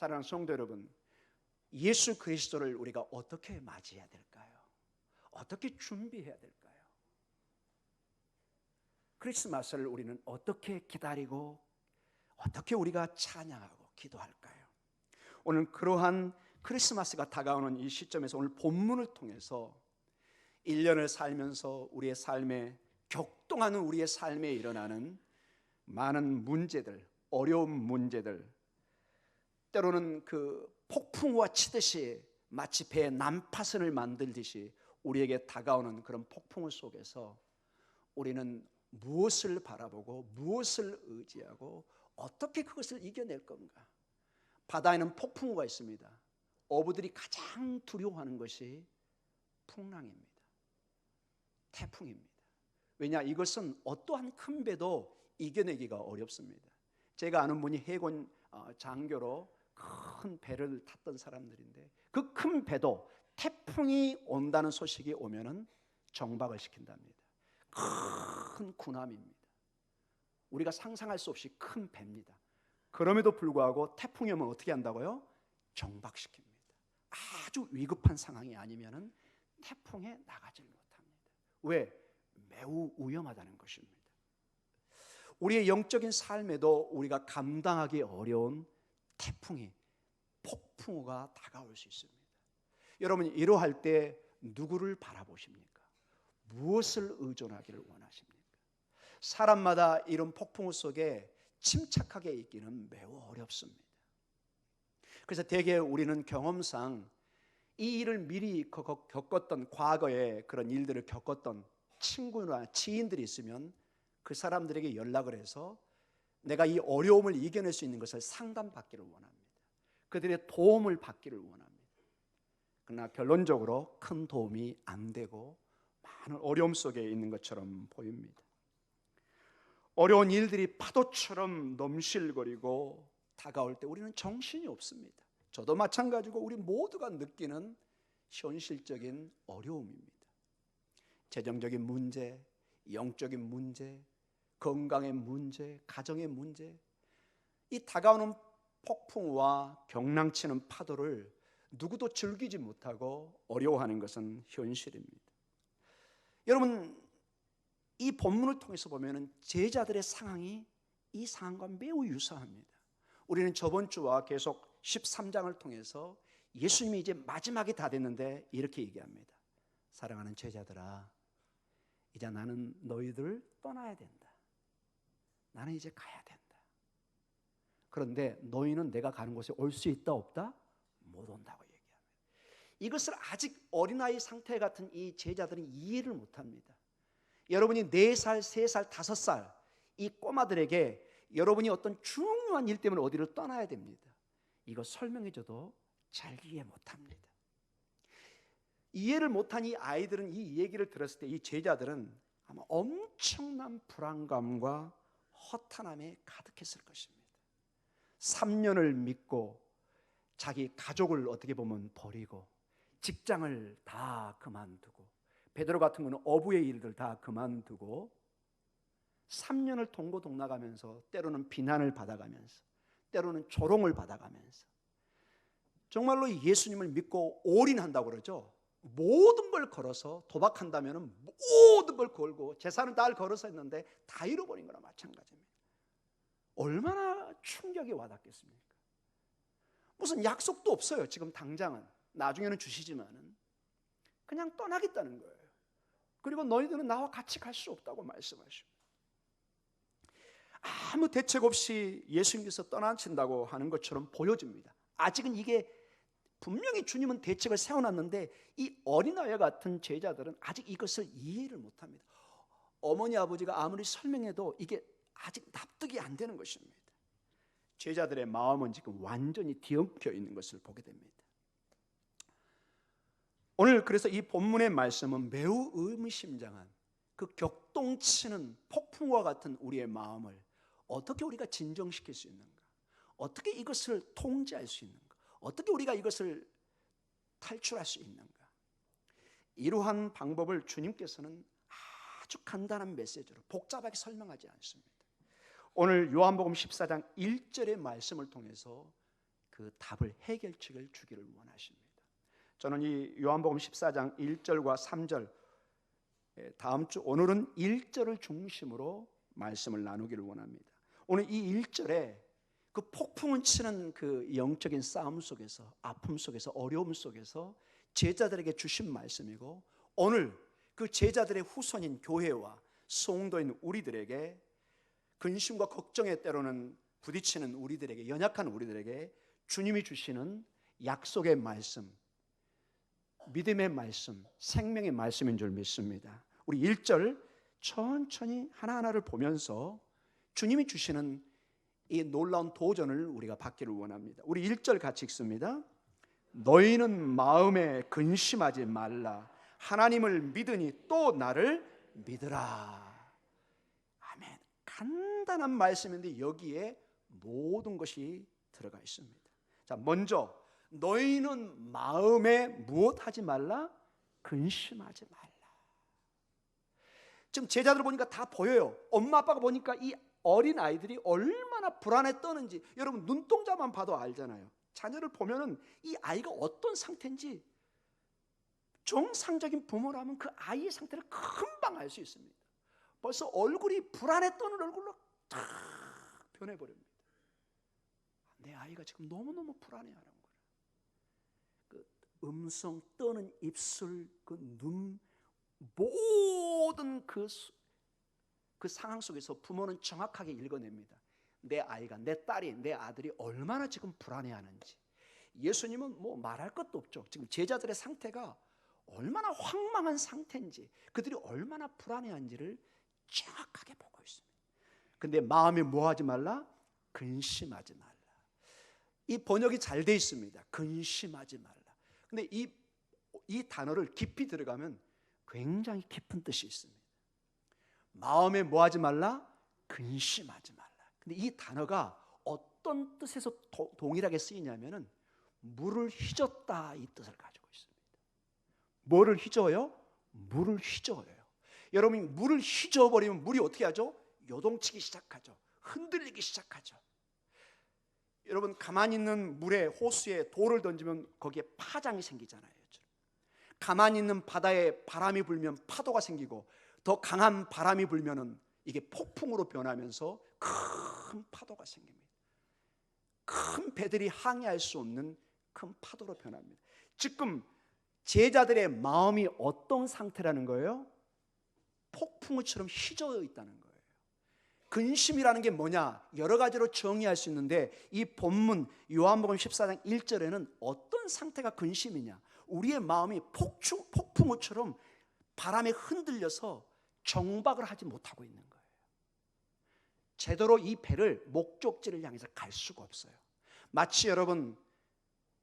사랑하는 성도 여러분, 예수 그리스도를 우리가 어떻게 맞이해야 될까요? 어떻게 준비해야 될까요? 크리스마스를 우리는 어떻게 기다리고 어떻게 우리가 찬양하고 기도할까요? 오늘 그러한 크리스마스가 다가오는 이 시점에서 오늘 본문을 통해서 1년을 살면서 우리의 삶에 격동하는 우리의 삶에 일어나는 많은 문제들, 어려운 문제들, 때로는 그 폭풍우와 치듯이 마치 배에 난파선을 만들듯이 우리에게 다가오는 그런 폭풍우 속에서 우리는 무엇을 바라보고 무엇을 의지하고 어떻게 그것을 이겨낼 건가? 바다에는 폭풍우가 있습니다. 어부들이 가장 두려워하는 것이 풍랑입니다. 태풍입니다. 왜냐? 이것은 어떠한 큰 배도 이겨내기가 어렵습니다. 제가 아는 분이 해군 장교로 큰 배를 탔던 사람들인데 그 큰 배도 태풍이 온다는 소식이 오면은 정박을 시킨답니다. 큰 군함입니다. 우리가 상상할 수 없이 큰 배입니다. 그럼에도 불구하고 태풍이 오면 어떻게 한다고요? 정박시킵니다. 아주 위급한 상황이 아니면은 태풍에 나가질 못합니다. 왜? 매우 위험하다는 것입니다. 우리의 영적인 삶에도 우리가 감당하기 어려운 태풍이, 폭풍우가 다가올 수 있습니다. 여러분, 이러할 때 누구를 바라보십니까? 무엇을 의존하기를 원하십니까? 사람마다 이런 폭풍우 속에 침착하게 있기는 매우 어렵습니다. 그래서 대개 우리는 경험상 이 일을 미리 겪었던, 과거에 그런 일들을 겪었던 친구나 지인들이 있으면 그 사람들에게 연락을 해서 내가 이 어려움을 이겨낼 수 있는 것을 상담받기를 원합니다. 그들의 도움을 받기를 원합니다. 그러나 결론적으로 큰 도움이 안 되고 많은 어려움 속에 있는 것처럼 보입니다. 어려운 일들이 파도처럼 넘실거리고 다가올 때 우리는 정신이 없습니다. 저도 마찬가지고 우리 모두가 느끼는 현실적인 어려움입니다. 재정적인 문제, 영적인 문제, 건강의 문제, 가정의 문제, 이 다가오는 폭풍과 경랑치는 파도를 누구도 즐기지 못하고 어려워하는 것은 현실입니다. 여러분, 이 본문을 통해서 보면 제자들의 상황이 이 상황과 매우 유사합니다. 우리는 저번 주와 계속 13장을 통해서 예수님이 이제 마지막이 다 됐는데 이렇게 얘기합니다. 사랑하는 제자들아, 이제 나는 너희들 떠나야 된다. 나는 이제 가야 된다. 그런데 너희는 내가 가는 곳에 올 수 있다 없다? 못 온다고 얘기합니다. 이것을 아직 어린아이 상태 같은 이 제자들은 이해를 못합니다. 여러분이 4살, 3살, 5살 이 꼬마들에게 여러분이 어떤 중요한 일 때문에 어디를 떠나야 됩니다. 이거 설명해줘도 잘 이해 못합니다. 이해를 못한 이 아이들은 이 얘기를 들었을 때 이 제자들은 아마 엄청난 불안감과 허탄함에 가득했을 것입니다. 3년을 믿고 자기 가족을 어떻게 보면 버리고 직장을 다 그만두고 베드로 같은 거는 어부의 일들 다 그만두고 3년을 동고동락하면서 때로는 비난을 받아가면서 때로는 조롱을 받아가면서 정말로 예수님을 믿고 올인한다고 그러죠. 모든 걸 걸어서 도박한다면 모든 걸 걸고 재산을 다 걸어서 했는데 다 잃어버린 거나 마찬가지입니다. 얼마나 충격이 와닿겠습니까? 무슨 약속도 없어요. 지금 당장은. 나중에는 주시지만은 그냥 떠나겠다는 거예요. 그리고 너희들은 나와 같이 갈 수 없다고 말씀하시고 아무 대책 없이 예수님께서 떠나신다고 하는 것처럼 보여집니다. 아직은 이게 분명히 주님은 대책을 세워놨는데 이 어린아이와 같은 제자들은 아직 이것을 이해를 못합니다. 어머니 아버지가 아무리 설명해도 이게 아직 납득이 안 되는 것입니다. 제자들의 마음은 지금 완전히 뒤엉켜 있는 것을 보게 됩니다. 오늘 그래서 이 본문의 말씀은 매우 의미심장한 그 격동치는 폭풍과 같은 우리의 마음을 어떻게 우리가 진정시킬 수 있는가? 어떻게 이것을 통제할 수 있는가? 어떻게 우리가 이것을 탈출할 수 있는가? 이러한 방법을 주님께서는 아주 간단한 메시지로 복잡하게 설명하지 않습니다. 오늘 요한복음 14장 1절의 말씀을 통해서 그 답을 해결책을 주기를 원하십니다. 저는 이 요한복음 14장 1절과 3절 다음 주 오늘은 1절을 중심으로 말씀을 나누기를 원합니다. 오늘 이 1절에 그 폭풍을 치는 그 영적인 싸움 속에서, 아픔 속에서, 어려움 속에서 제자들에게 주신 말씀이고, 오늘 그 제자들의 후손인 교회와 성도인 우리들에게, 근심과 걱정에 때로는 부딪히는 우리들에게, 연약한 우리들에게 주님이 주시는 약속의 말씀, 믿음의 말씀, 생명의 말씀인 줄 믿습니다. 우리 1절 천천히 하나하나를 보면서 주님이 주시는 이 놀라운 도전을 우리가 받기를 원합니다. 우리 1절 같이 읽습니다. 너희는 마음에 근심하지 말라. 하나님을 믿으니 또 나를 믿으라. 아멘. 간단한 말씀인데 여기에 모든 것이 들어가 있습니다. 자, 먼저 너희는 마음에 무엇하지 말라? 근심하지 말라. 지금 제자들 보니까 다 보여요. 엄마 아빠가 보니까 이 어린 아이들이 얼마나 불안에 떠는지 여러분 눈동자만 봐도 알잖아요. 자녀를 보면은 이 아이가 어떤 상태인지 정상적인 부모라면 그 아이의 상태를 금방 알 수 있습니다. 벌써 얼굴이 불안에 떠는 얼굴로 탁 변해버립니다. 내 아이가 지금 너무너무 불안해하는 거예요. 그 음성 떠는 입술, 그 눈, 모든 그 상황 속에서 부모는 정확하게 읽어냅니다. 내 아이가, 내 딸이, 내 아들이 얼마나 지금 불안해하는지. 예수님은 뭐 말할 것도 없죠. 지금 제자들의 상태가 얼마나 황망한 상태인지, 그들이 얼마나 불안해한지를 정확하게 보고 있습니다. 근데 마음에 뭐하지 말라? 근심하지 말라. 이 번역이 잘 돼 있습니다. 근심하지 말라. 근데 이 단어를 깊이 들어가면 굉장히 깊은 뜻이 있습니다. 마음에 뭐하지 말라? 근심하지 말라. 근데 이 단어가 어떤 뜻에서 동일하게 쓰이냐면은 물을 휘젓다 이 뜻을 가지고 있습니다. 뭐를 휘저어요? 물을 휘저어요. 여러분이 물을 휘저어버리면 물이 어떻게 하죠? 요동치기 시작하죠. 흔들리기 시작하죠. 여러분 가만히 있는 물에, 호수에 돌을 던지면 거기에 파장이 생기잖아요. 가만히 있는 바다에 바람이 불면 파도가 생기고, 더 강한 바람이 불면은 이게 폭풍으로 변하면서 큰 파도가 생깁니다. 큰 배들이 항해할 수 없는 큰 파도로 변합니다. 지금 제자들의 마음이 어떤 상태라는 거예요? 폭풍우처럼 휘저어 있다는 거예요. 근심이라는 게 뭐냐? 여러 가지로 정의할 수 있는데 이 본문 요한복음 14장 1절에는 어떤 상태가 근심이냐? 우리의 마음이 폭풍우처럼 바람에 흔들려서 정박을 하지 못하고 있는 거예요. 제대로 이 배를 목적지를 향해서 갈 수가 없어요. 마치 여러분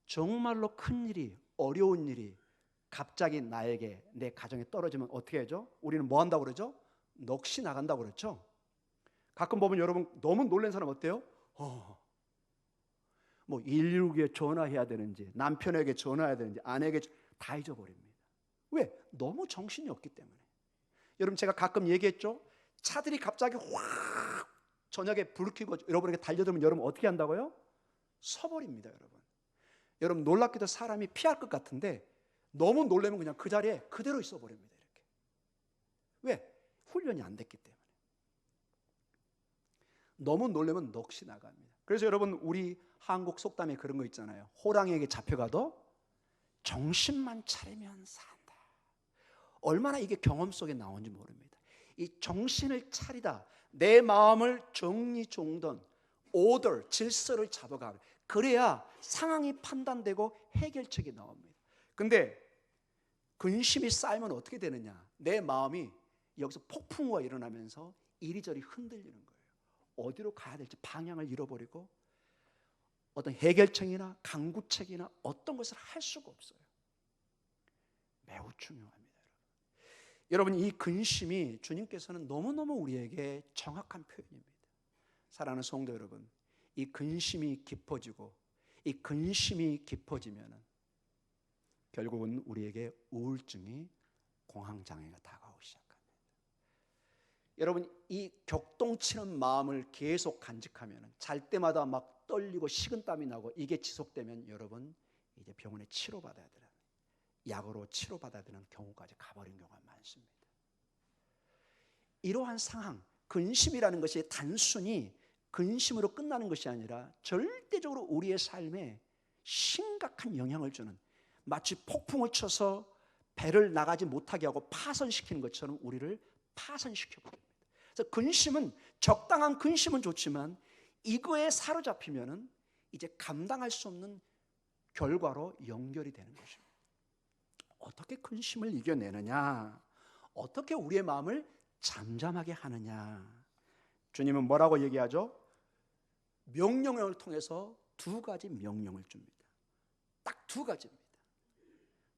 정말로 큰 일이, 어려운 일이 갑자기 나에게, 내 가정에 떨어지면 어떻게 하죠? 우리는 뭐 한다고 그러죠? 넋이 나간다고 그랬죠? 가끔 보면 여러분 너무 놀란 사람 어때요? 뭐 119에 전화해야 되는지, 남편에게 전화해야 되는지, 아내에게 다 잊어버립니다. 왜? 너무 정신이 없기 때문에. 여러분 제가 가끔 얘기했죠? 차들이 갑자기 확 저녁에 불 켜고 여러분에게 달려들면 여러분 어떻게 한다고요? 서버립니다. 여러분 놀랍게도 사람이 피할 것 같은데 너무 놀라면 그냥 그 자리에 그대로 있어버립니다. 이렇게. 왜? 훈련이 안 됐기 때문에. 너무 놀라면 넋이 나갑니다. 그래서 여러분 우리 한국 속담에 그런 거 있잖아요. 호랑이에게 잡혀가도 정신만 차리면 산다. 얼마나 이게 경험 속에 나온지 모릅니다. 이 정신을 차리다, 내 마음을 정리정돈, 오더, 질서를 잡아가. 그래야 상황이 판단되고 해결책이 나옵니다. 근데 근심이 쌓이면 어떻게 되느냐? 내 마음이 여기서 폭풍우가 일어나면서 이리저리 흔들리는 거예요. 어디로 가야 될지 방향을 잃어버리고 어떤 해결책이나 강구책이나 어떤 것을 할 수가 없어요. 매우 중요합니다. 여러분 이 근심이 주님께서는 너무너무 우리에게 정확한 표현입니다. 사랑하는 성도 여러분, 이 근심이 깊어지고 이 근심이 깊어지면 결국은 우리에게 우울증이, 공황장애가 다가오기 시작합니다. 여러분 이 격동치는 마음을 계속 간직하면 잘 때마다 막 떨리고 식은땀이 나고 이게 지속되면 여러분 이제 병원에 치료받아야 되는, 약으로 치료받아야 되는 경우까지 가버린 경우가 많습니다. 이러한 상황, 근심이라는 것이 단순히 근심으로 끝나는 것이 아니라 절대적으로 우리의 삶에 심각한 영향을 주는, 마치 폭풍을 쳐서 배를 나가지 못하게 하고 파손시키는 것처럼 우리를 파손시켜버립니다. 그래서 근심은, 적당한 근심은 좋지만 이거에 사로잡히면은 이제 감당할 수 없는 결과로 연결이 되는 것입니다. 어떻게 근심을 이겨내느냐? 어떻게 우리의 마음을 잠잠하게 하느냐? 주님은 뭐라고 얘기하죠? 명령을 통해서 두 가지 명령을 줍니다. 딱 두 가지입니다.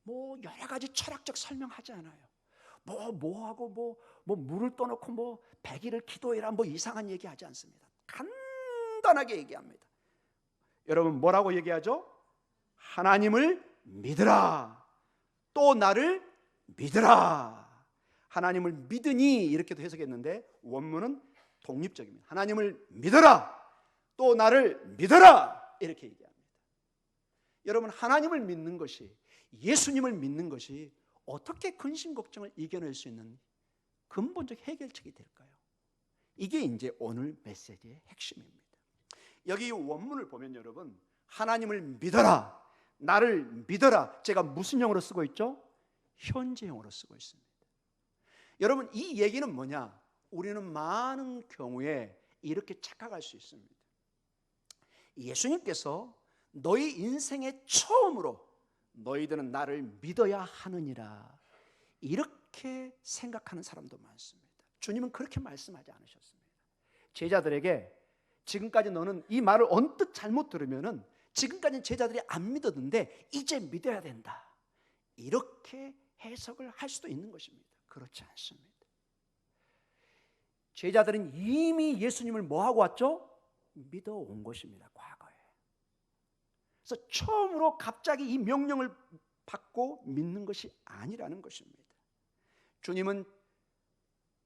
뭐 여러 가지 철학적 설명하지 않아요. 뭐하고 물을 떠놓고 100일을 기도해라 이상한 얘기하지 않습니다. 간단하게 얘기합니다. 여러분 뭐라고 얘기하죠? 하나님을 믿으라. 또 나를 믿으라. 하나님을 믿으니 이렇게도 해석했는데 원문은 독립적입니다. 하나님을 믿어라. 또 나를 믿어라. 이렇게 얘기합니다. 여러분 하나님을 믿는 것이, 예수님을 믿는 것이 어떻게 근심 걱정을 이겨낼 수 있는 근본적 해결책이 될까요? 이게 이제 오늘 메시지의 핵심입니다. 여기 원문을 보면 여러분 하나님을 믿어라, 나를 믿어라, 제가 무슨 형으로 쓰고 있죠? 현재형으로 쓰고 있습니다. 여러분 이 얘기는 뭐냐? 우리는 많은 경우에 이렇게 착각할 수 있습니다. 예수님께서 너희 인생의 처음으로 너희들은 나를 믿어야 하느니라 이렇게 생각하는 사람도 많습니다. 주님은 그렇게 말씀하지 않으셨습니다. 제자들에게 지금까지 너는 이 말을 언뜻 잘못 들으면은 지금까지는 제자들이 안 믿었는데 이제 믿어야 된다, 이렇게 해석을 할 수도 있는 것입니다. 그렇지 않습니다. 제자들은 이미 예수님을 뭐하고 왔죠? 믿어온 것입니다. 과거에. 그래서 처음으로 갑자기 이 명령을 받고 믿는 것이 아니라는 것입니다. 주님은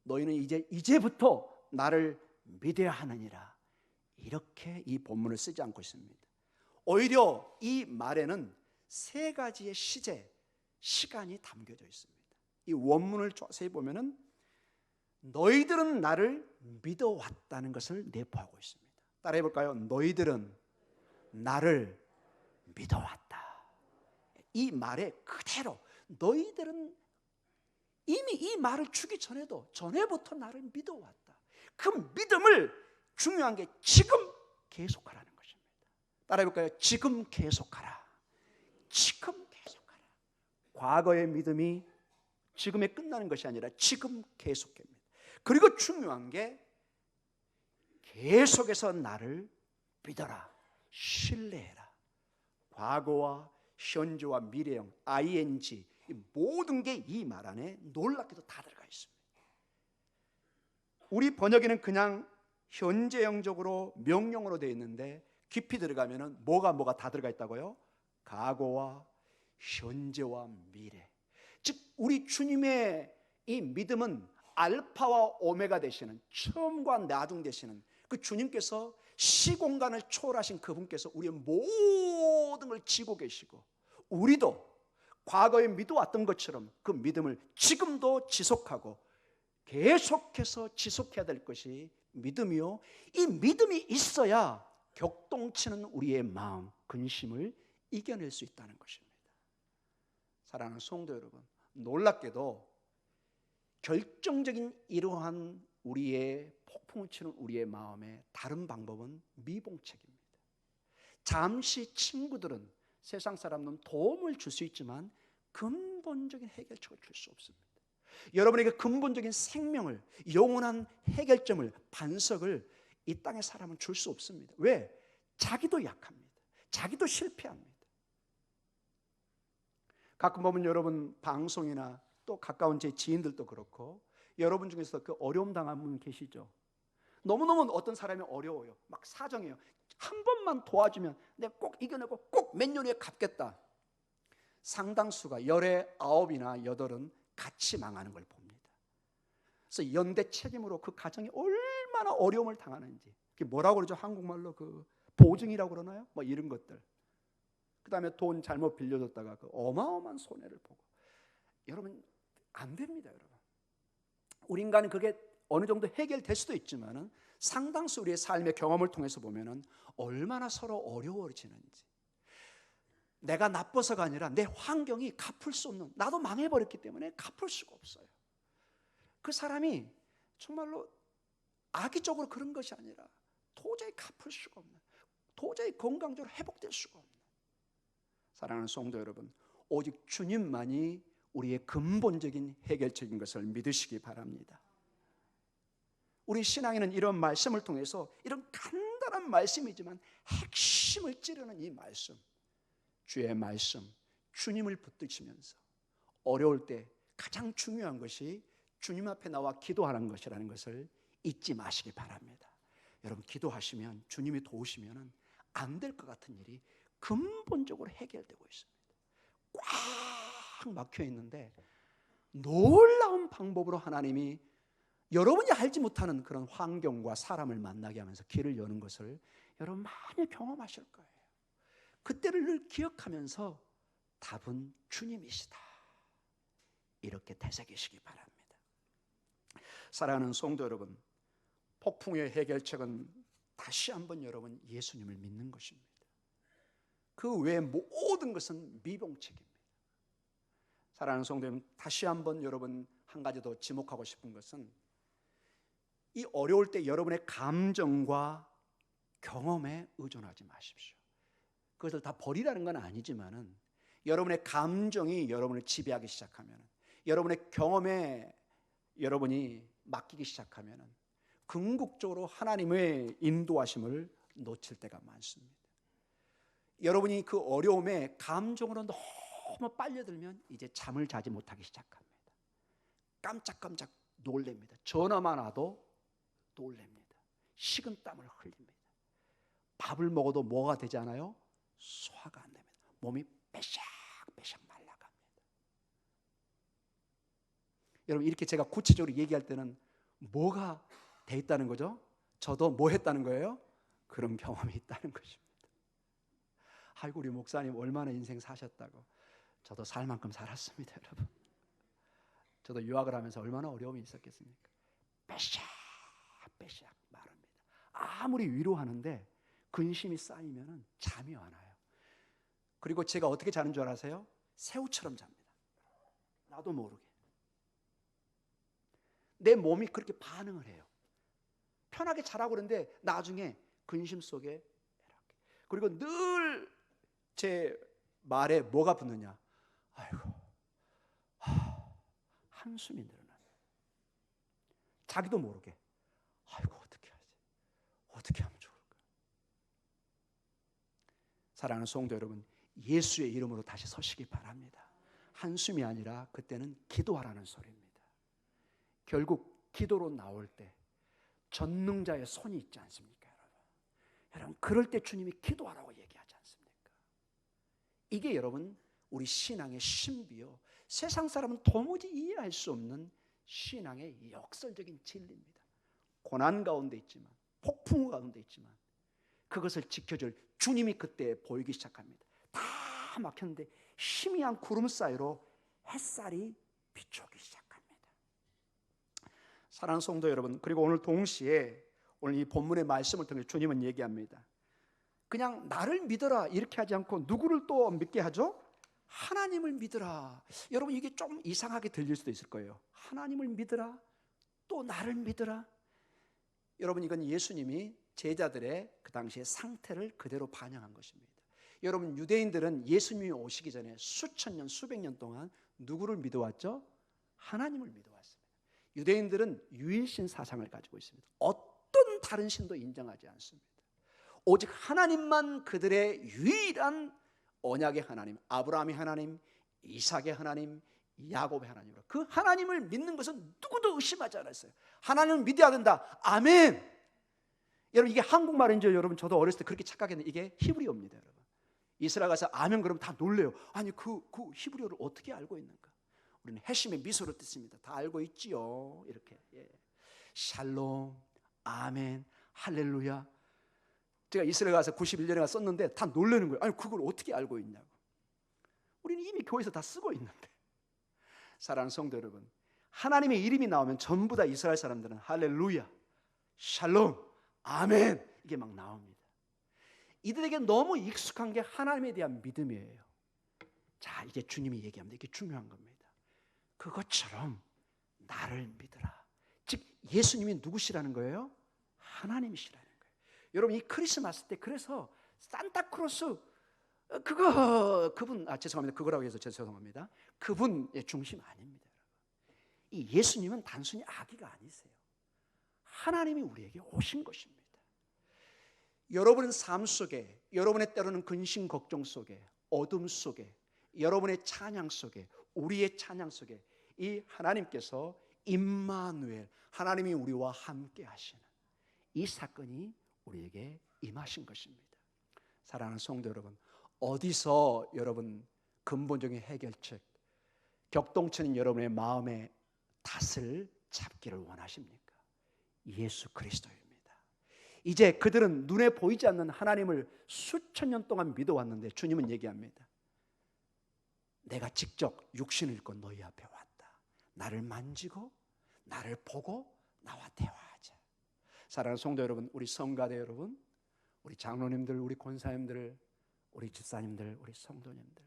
너희는 이제부터 나를 믿어야 하느니라 이렇게 이 본문을 쓰지 않고 있습니다. 오히려 이 말에는 세 가지의 시간이 담겨져 있습니다. 이 원문을 자세히 보면은 너희들은 나를 믿어왔다는 것을 내포하고 있습니다. 따라해 볼까요? 너희들은 나를 믿어왔다. 이 말에 그대로 너희들은 이미 이 말을 주기 전에부터 나를 믿어왔다. 그 믿음을, 중요한 게 지금 계속하라는 것입니다. 따라해 볼까요? 지금 계속하라. 지금 계속하라. 과거의 믿음이 지금에 끝나는 것이 아니라 지금 계속합니다. 그리고 중요한 게 계속해서 나를 믿어라, 신뢰해라. 과거와 현재와 미래형 ing 이 모든 게 이 말 안에 놀랍게도 다 들어가 있습니다. 우리 번역에는 그냥 현재형적으로 명령으로 되어 있는데 깊이 들어가면은 뭐가 다 들어가 있다고요? 과거와 현재와 미래. 즉 우리 주님의 이 믿음은 알파와 오메가 되시는, 처음과 나중 되시는 그 주님께서 시공간을 초월하신 그분께서 우리의 모든 걸 지고 계시고, 우리도 과거에 믿어왔던 것처럼 그 믿음을 지금도 지속하고 계속해서 지속해야 될 것이 믿음이요, 이 믿음이 있어야 격동치는 우리의 마음, 근심을 이겨낼 수 있다는 것입니다. 사랑하는 성도 여러분, 놀랍게도 결정적인 이러한 우리의 폭풍을 치는 우리의 마음의 다른 방법은 미봉책입니다. 잠시 친구들은, 세상 사람은 도움을 줄 수 있지만 근본적인 해결책을 줄 수 없습니다. 여러분에게 근본적인 생명을, 영원한 해결점을, 반석을 이 땅의 사람은 줄 수 없습니다. 왜? 자기도 약합니다. 자기도 실패합니다. 가끔 보면 여러분 방송이나 또 가까운 제 지인들도 그렇고 여러분 중에서 그 어려움 당한 분 계시죠? 너무너무 어떤 사람이 어려워요. 막 사정해요. 한 번만 도와주면 내가 꼭 이겨내고 꼭 몇 년 후에 갚겠다. 상당수가 10에 9이나 8은 같이 망하는 걸 봅니다. 그래서 연대 책임으로 그 가정이 얼마나 어려움을 당하는지, 그게 뭐라고 그러죠? 한국말로 그 보증이라고 그러나요? 뭐 이런 것들. 그 다음에 돈 잘못 빌려줬다가 그 어마어마한 손해를 보고. 여러분 안 됩니다. 여러분 우리 인간은 그게 어느 정도 해결될 수도 있지만은 상당수 우리의 삶의 경험을 통해서 보면은 얼마나 서로 어려워지는지. 내가 나빠서가 아니라 내 환경이 갚을 수 없는, 나도 망해버렸기 때문에 갚을 수가 없어요. 그 사람이 정말로 악의적으로 그런 것이 아니라 도저히 갚을 수가 없는, 도저히 건강적으로 회복될 수가 없는. 사랑하는 성도 여러분, 오직 주님만이 우리의 근본적인 해결책인 것을 믿으시기 바랍니다. 우리 신앙에는 이런 말씀을 통해서, 이런 간단한 말씀이지만 핵심을 찌르는 이 말씀, 주의 말씀, 주님을 붙드시면서 어려울 때 가장 중요한 것이 주님 앞에 나와 기도하는 것이라는 것을 잊지 마시기 바랍니다. 여러분 기도하시면, 주님이 도우시면 안 될 것 같은 일이 근본적으로 해결되고 있습니다. 꽉 막혀 있는데 놀라운 방법으로 하나님이 여러분이 알지 못하는 그런 환경과 사람을 만나게 하면서 길을 여는 것을 여러분 많이 경험하실 거예요. 그때를 늘 기억하면서 답은 주님이시다, 이렇게 되새기시기 바랍니다. 사랑하는 성도 여러분, 폭풍의 해결책은 다시 한번 여러분 예수님을 믿는 것입니다. 그 외의 모든 것은 미봉책입니다. 사랑하는 성도 여러분, 다시 한번 여러분 한 가지 더 지목하고 싶은 것은, 이 어려울 때 여러분의 감정과 경험에 의존하지 마십시오. 그것을 다 버리라는 건 아니지만은 여러분의 감정이 여러분을 지배하기 시작하면, 여러분의 경험에 여러분이 맡기기 시작하면 궁극적으로 하나님의 인도하심을 놓칠 때가 많습니다. 여러분이 그 어려움에 감정으로 너무 빨려들면 이제 잠을 자지 못하기 시작합니다. 깜짝깜짝 놀랍니다. 전화만 와도 놀랍니다. 식은땀을 흘립니다. 밥을 먹어도 뭐가 되지 않아요? 소화가 안 됩니다. 몸이 빼샥빼샥 말라갑니다. 여러분 이렇게 제가 구체적으로 얘기할 때는 뭐가 돼 있다는 거죠? 저도 뭐 했다는 거예요? 그런 경험이 있다는 것입니다. 아이고 우리 목사님 얼마나 인생 사셨다고. 저도 살 만큼 살았습니다. 여러분 저도 유학을 하면서 얼마나 어려움이 있었겠습니까? 빼샥빼샥 마릅니다. 아무리 위로하는데 근심이 쌓이면 잠이 안 와요. 그리고 제가 어떻게 자는 줄 아세요? 새우처럼 잡니다. 나도 모르게. 내 몸이 그렇게 반응을 해요. 편하게 자라고 그러는데 나중에 근심 속에 이렇게. 그리고 늘 제 말에 뭐가 붙느냐? 아이고, 한숨이 늘어나요. 자기도 모르게. 아이고 어떻게 하지? 어떻게 하면 좋을까? 사랑하는 성도 여러분, 예수의 이름으로 다시 서시기 바랍니다. 한숨이 아니라 그때는 기도하라는 소리입니다. 결국 기도로 나올 때 전능자의 손이 있지 않습니까, 여러분? 여러분 그럴 때 주님이 기도하라고 얘기하지 않습니까? 이게 여러분 우리 신앙의 신비요, 세상 사람은 도무지 이해할 수 없는 신앙의 역설적인 진리입니다. 고난 가운데 있지만, 폭풍 가운데 있지만 그것을 지켜줄 주님이 그때 보이기 시작합니다. 다 막혔는데 희미한 구름 사이로 햇살이 비추기 시작합니다. 사랑하는 성도 여러분, 그리고 오늘 동시에 오늘 이 본문의 말씀을 통해 주님은 얘기합니다. 그냥 나를 믿어라 이렇게 하지 않고 누구를 또 믿게 하죠? 하나님을 믿으라. 여러분 이게 좀 이상하게 들릴 수도 있을 거예요. 하나님을 믿으라, 또 나를 믿으라. 여러분 이건 예수님이 제자들의 그 당시의 상태를 그대로 반영한 것입니다. 여러분 유대인들은 예수님이 오시기 전에 수천 년, 수백 년 동안 누구를 믿어왔죠? 하나님을 믿어왔습니다. 유대인들은 유일신 사상을 가지고 있습니다. 어떤 다른 신도 인정하지 않습니다. 오직 하나님만 그들의 유일한 언약의 하나님, 아브라함의 하나님, 이삭의 하나님, 야곱의 하나님으로, 그 하나님을 믿는 것은 누구도 의심하지 않았어요. 하나님을 믿어야 된다. 아멘. 여러분 이게 한국말인지 여러분 저도 어렸을 때 그렇게 착각했는데 이게 히브리어입니다. 여러분 이스라엘 가서 아멘 그러면 다 놀래요. 아니 그 히브리어를 어떻게 알고 있는가? 우리는 회심의 미소를 뜻습니다. 다 알고 있지요. 이렇게 샬롬, 아멘, 할렐루야. 제가 이스라엘 가서 91년에 가서 썼는데 다 놀라는 거예요. 아니 그걸 어떻게 알고 있냐고. 우리는 이미 교회에서 다 쓰고 있는데. 사랑하는 성도 여러분, 하나님의 이름이 나오면 전부 다 이스라엘 사람들은 할렐루야, 샬롬, 아멘 이게 막 나옵니다. 이들에게 너무 익숙한 게 하나님에 대한 믿음이에요. 자, 이제 주님이 얘기합니다. 이게 중요한 겁니다. 그것처럼 나를 믿으라. 즉 예수님이 누구시라는 거예요? 하나님이시라는 거예요. 여러분 이 크리스마스 때 그래서 산타크로스 그분 죄송합니다. 그거라고 해서 죄송합니다. 그분의 중심 아닙니다. 이 예수님은 단순히 아기가 아니세요. 하나님이 우리에게 오신 것입니다. 여러분의 삶 속에, 여러분의 때로는 근심 걱정 속에, 어둠 속에, 여러분의 찬양 속에, 우리의 찬양 속에 이 하나님께서 임마누엘, 하나님이 우리와 함께 하시는 이 사건이 우리에게 임하신 것입니다. 사랑하는 성도 여러분, 어디서 여러분 근본적인 해결책, 격동치는 여러분의 마음의 탓을 잡기를 원하십니까? 예수 그리스도입니다. 이제 그들은 눈에 보이지 않는 하나님을 수천 년 동안 믿어왔는데 주님은 얘기합니다. 내가 직접 육신을 입고 너희 앞에 왔다. 나를 만지고 나를 보고 나와 대화하자. 사랑하는 성도 여러분, 우리 성가대 여러분, 우리 장로님들, 우리 권사님들, 우리 집사님들, 우리 성도님들,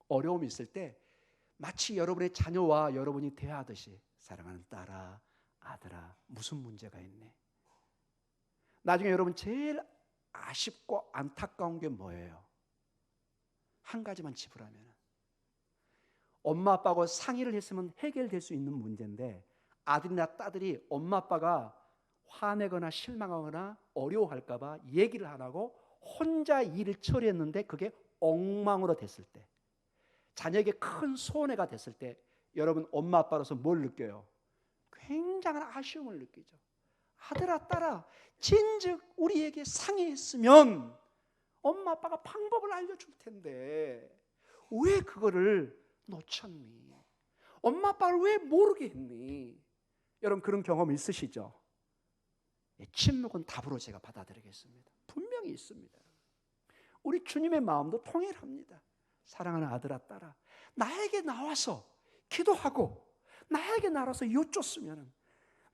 어려움이 있을 때 마치 여러분의 자녀와 여러분이 대화하듯이 사랑하는 딸아, 아들아, 무슨 문제가 있네. 나중에 여러분 제일 아쉽고 안타까운 게 뭐예요? 한 가지만 짚으라면 엄마 아빠하고 상의를 했으면 해결될 수 있는 문제인데 아들이나 딸들이 엄마 아빠가 화내거나 실망하거나 어려워할까 봐 얘기를 안 하고 혼자 일을 처리했는데 그게 엉망으로 됐을 때, 자녀에게 큰 손해가 됐을 때 여러분 엄마 아빠로서 뭘 느껴요? 굉장한 아쉬움을 느끼죠. 아들아 딸아, 진즉 우리에게 상의했으면 엄마 아빠가 방법을 알려줄 텐데 왜 그거를 놓쳤니? 엄마 아빠를 왜 모르게 했니? 여러분 그런 경험 있으시죠? 침묵은 답으로 제가 받아들이겠습니다. 분명히 있습니다. 우리 주님의 마음도 통일합니다. 사랑하는 아들아 딸아, 나에게 나와서 기도하고 나에게 나와서 여쭙으면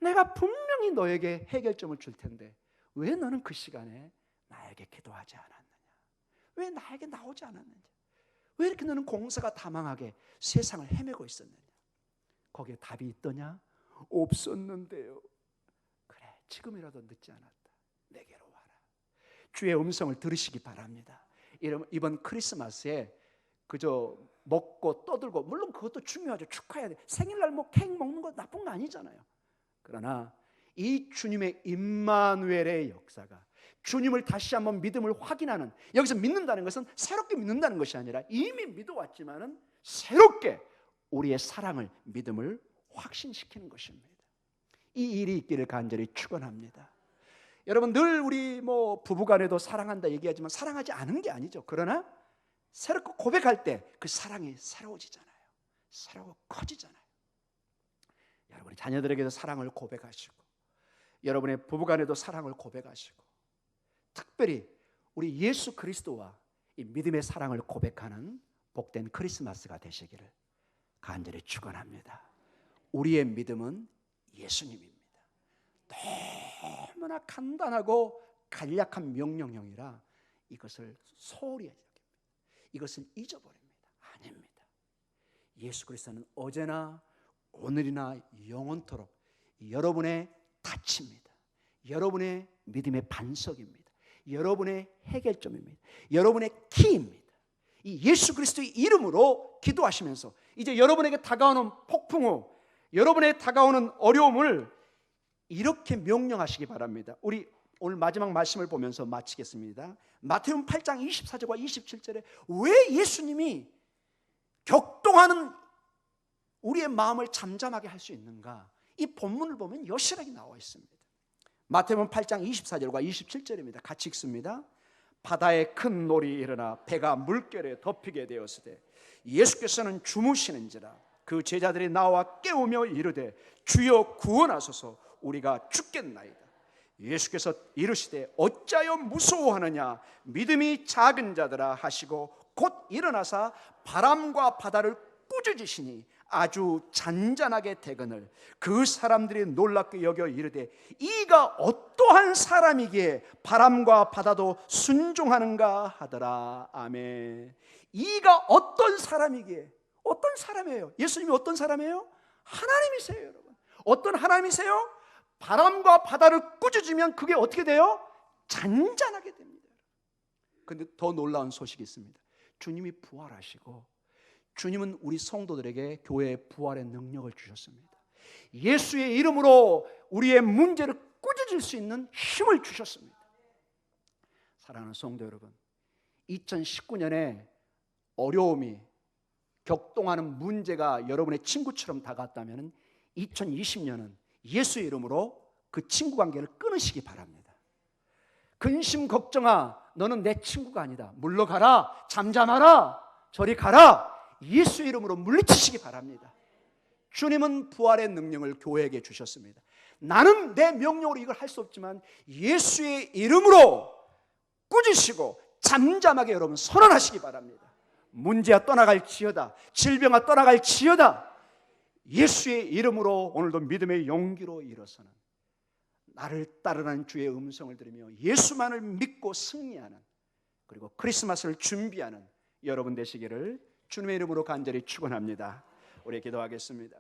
내가 분명히 너에게 해결점을 줄 텐데 왜 너는 그 시간에 나에게 기도하지 않았느냐? 왜 나에게 나오지 않았느냐? 왜 이렇게 너는 공사가 다망하게 세상을 헤매고 있었느냐? 거기에 답이 있더냐? 없었는데요. 그래, 지금이라도 늦지 않았다. 내게로 와라. 주의 음성을 들으시기 바랍니다. 이번 크리스마스에 그저 먹고 떠들고, 물론 그것도 중요하죠. 축하해야 돼. 생일날 뭐 케이크 먹는 거 나쁜 거 아니잖아요. 그러나 이 주님의 임마누엘의 역사가, 주님을 다시 한번 믿음을 확인하는, 여기서 믿는다는 것은 새롭게 믿는다는 것이 아니라 이미 믿어왔지만은 새롭게 우리의 사랑을, 믿음을 확신시키는 것입니다. 이 일이 있기를 간절히 축원합니다. 여러분 늘 우리 뭐 부부간에도 사랑한다 얘기하지만 사랑하지 않은 게 아니죠. 그러나 새롭게 고백할 때 그 사랑이 새로워지잖아요. 새로워 커지잖아요. 여러분이 자녀들에게도 사랑을 고백하시고, 여러분의 부부간에도 사랑을 고백하시고, 특별히 우리 예수 그리스도와 이 믿음의 사랑을 고백하는 복된 크리스마스가 되시기를 간절히 축원합니다. 우리의 믿음은 예수님입니다. 너무나 간단하고 간략한 명령형이라 이것을 소홀히 여깁니다. 이것을 잊어버립니다. 아닙니다. 예수 그리스도는 어제나 오늘이나 영원토록 여러분의 닻입니다. 여러분의 믿음의 반석입니다. 여러분의 해결점입니다. 여러분의 키입니다. 이 예수 그리스도의 이름으로 기도하시면서 이제 여러분에게 다가오는 폭풍우, 여러분에게 다가오는 어려움을 이렇게 명령하시기 바랍니다. 우리 오늘 마지막 말씀을 보면서 마치겠습니다. 마태복음 8장 24절과 27절에 왜 예수님이 격동하는 우리의 마음을 잠잠하게 할 수 있는가? 이 본문을 보면 여실하게 나와 있습니다. 마태복음 8장 24절과 27절입니다. 같이 읽습니다. 바다에 큰 놀이 일어나 배가 물결에 덮이게 되었으되 예수께서는 주무시는지라 그 제자들이 나와 깨우며 이르되 주여 구원하소서 우리가 죽겠나이다. 예수께서 이르시되 어찌하여 무서워하느냐 믿음이 작은 자들아 하시고 곧 일어나사 바람과 바다를 꾸짖으시니 아주 잔잔하게 대거늘 그 사람들이 놀랍게 여겨 이르되 이가 어떠한 사람이기에 바람과 바다도 순종하는가 하더라. 아멘. 이가 어떤 사람이기에, 어떤 사람이에요? 예수님이 어떤 사람이에요? 하나님이세요, 여러분. 어떤 하나님이세요? 바람과 바다를 꾸짖으면 그게 어떻게 돼요? 잔잔하게 됩니다. 그런데 더 놀라운 소식이 있습니다. 주님이 부활하시고 주님은 우리 성도들에게 교회의 부활의 능력을 주셨습니다. 예수의 이름으로 우리의 문제를 꾸짖을 수 있는 힘을 주셨습니다. 사랑하는 성도 여러분, 2019년에 어려움이 격동하는 문제가 여러분의 친구처럼 다가왔다면 2020년은 예수의 이름으로 그 친구 관계를 끊으시기 바랍니다. 근심 걱정아, 너는 내 친구가 아니다. 물러가라, 잠잠하라, 저리 가라. 예수의 이름으로 물리치시기 바랍니다. 주님은 부활의 능력을 교회에게 주셨습니다. 나는 내 명령으로 이걸 할 수 없지만 예수의 이름으로 꾸짖으시고 잠잠하게 여러분 선언하시기 바랍니다. 문제가 떠나갈지어다, 질병아 떠나갈지어다. 예수의 이름으로 오늘도 믿음의 용기로 일어서는, 나를 따르는 주의 음성을 들으며 예수만을 믿고 승리하는, 그리고 크리스마스를 준비하는 여러분 되시기를 주님의 이름으로 간절히 축원합니다. 우리 기도하겠습니다.